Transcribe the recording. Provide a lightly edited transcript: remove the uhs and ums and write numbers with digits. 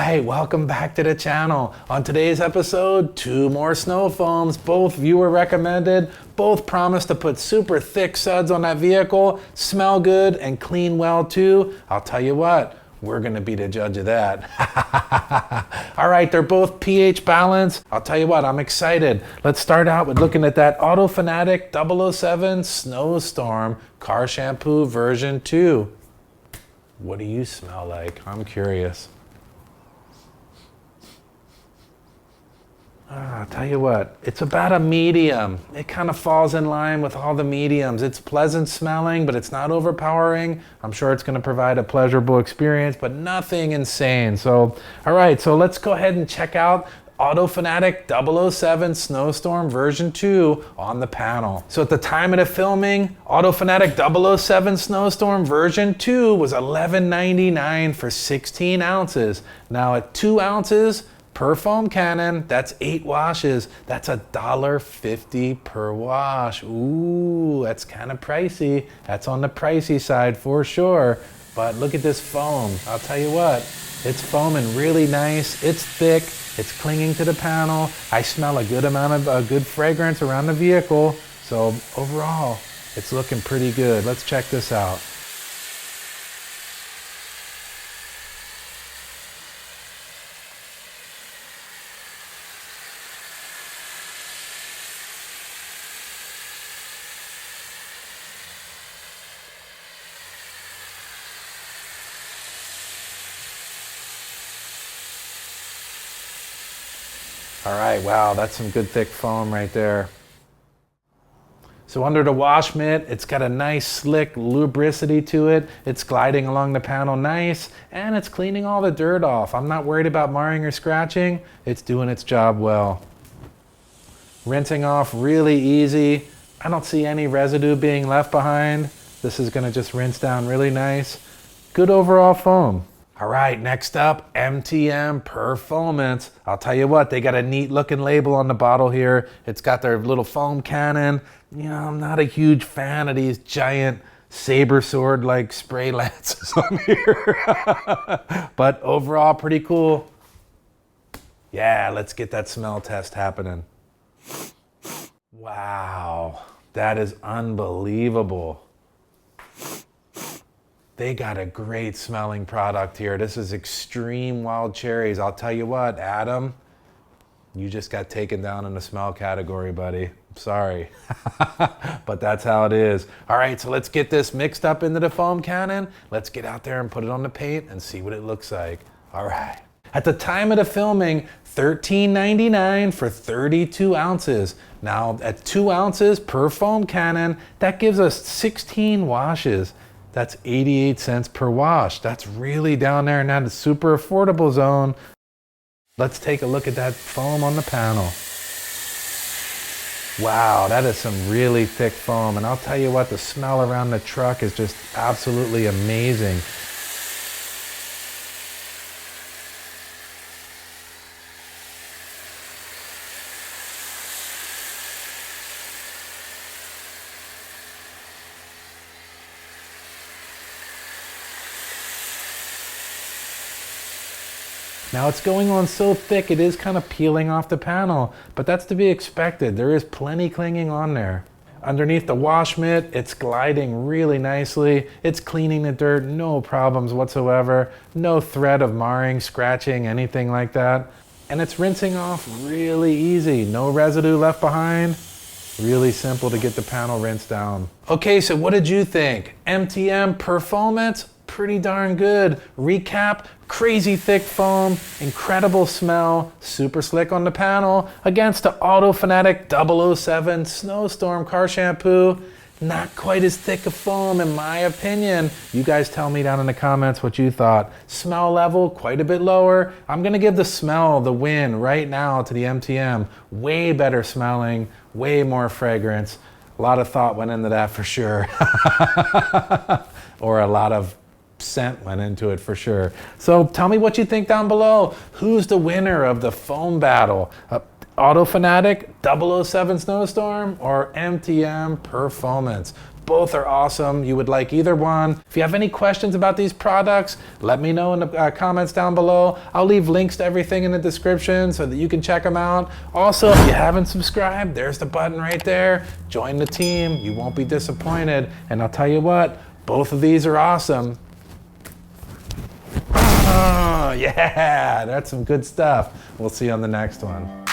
right, welcome back to the channel. On today's episode, 2 more snow foams, both viewer recommended, both promise to put super thick suds on that vehicle, smell good, and clean well too. I'll tell you what, we're gonna be the judge of that. All right, they're both pH balanced. I'll tell you what, I'm excited. Let's start out with looking at that Auto Fanatic 007 Snow Storm Car Shampoo version 2. What do you smell like? I'm curious. I'll tell you what, it's about a medium. It kind of falls in line with all the mediums. It's pleasant smelling, but it's not overpowering. I'm sure it's going to provide a pleasurable experience, but nothing insane. So, all right, so let's go ahead and check out Auto Fanatic 007 Snow Storm version 2 on the panel. So at the time of the filming, Auto Fanatic 007 Snow Storm version 2 was $11.99 for 16 ounces. Now at 2 ounces, per foam cannon, that's 8 washes. That's $1.50 per wash. Ooh, that's kind of pricey. That's on the pricey side for sure. But look at this foam. I'll tell you what, it's foaming really nice. It's thick. It's clinging to the panel. I smell a good amount of good fragrance around the vehicle. So overall, it's looking pretty good. Let's check this out. All right, wow, that's some good thick foam right there. So under the wash mitt, it's got a nice slick lubricity to it. It's gliding along the panel nice, and it's cleaning all the dirt off. I'm not worried about marring or scratching. It's doing its job well. Rinsing off really easy. I don't see any residue being left behind. This is gonna just rinse down really nice. Good overall foam. All right, next up, MTM Perfoamance. I'll tell you what, they got a neat looking label on the bottle here. It's got their little foam cannon. You know, I'm not a huge fan of these giant saber sword like spray lances on here. But overall, pretty cool. Yeah, let's get that smell test happening. Wow, that is unbelievable. They got a great smelling product here. This is Extreme Wild Cherries. I'll tell you what, Adam, you just got taken down in the smell category, buddy. Sorry, but that's how it is. All right, so let's get this mixed up into the foam cannon. Let's get out there and put it on the paint and see what it looks like. All right. At the time of the filming, $13.99 for 32 ounces. Now at 2 ounces per foam cannon, that gives us 16 washes. That's 88 cents per wash. That's really down there in that super affordable zone. Let's take a look at that foam on the panel. Wow, that is some really thick foam. And I'll tell you what, the smell around the truck is just absolutely amazing. Now it's going on so thick, it is kind of peeling off the panel, but that's to be expected. There is plenty clinging on there. Underneath the wash mitt, it's gliding really nicely. It's cleaning the dirt, no problems whatsoever. No threat of marring, scratching, anything like that. And it's rinsing off really easy. No residue left behind. Really simple to get the panel rinsed down. Okay, so what did you think? MTM Perfoamance? Pretty darn good. Recap, crazy thick foam, incredible smell, super slick on the panel, against the Auto Fanatic 007 Snow Storm Car Shampoo. Not quite as thick a foam in my opinion. You guys tell me down in the comments what you thought. Smell level, quite a bit lower. I'm gonna give the smell the win right now to the MTM. Way better smelling, way more fragrance. A lot of thought went into that for sure. Or a lot of scent went into it for sure. So tell me what you think down below. Who's the winner of the foam battle? Auto Fanatic 007 Snow Storm or MTM Perfoamance? Both are awesome. You would like either one. If you have any questions about these products, let me know in the comments down below. I'll leave links to everything in the description so that you can check them out. Also, if you haven't subscribed, there's the button right there. Join the team. You won't be disappointed. And I'll tell you what, both of these are awesome. Oh, yeah, that's some good stuff. We'll see you on the next one.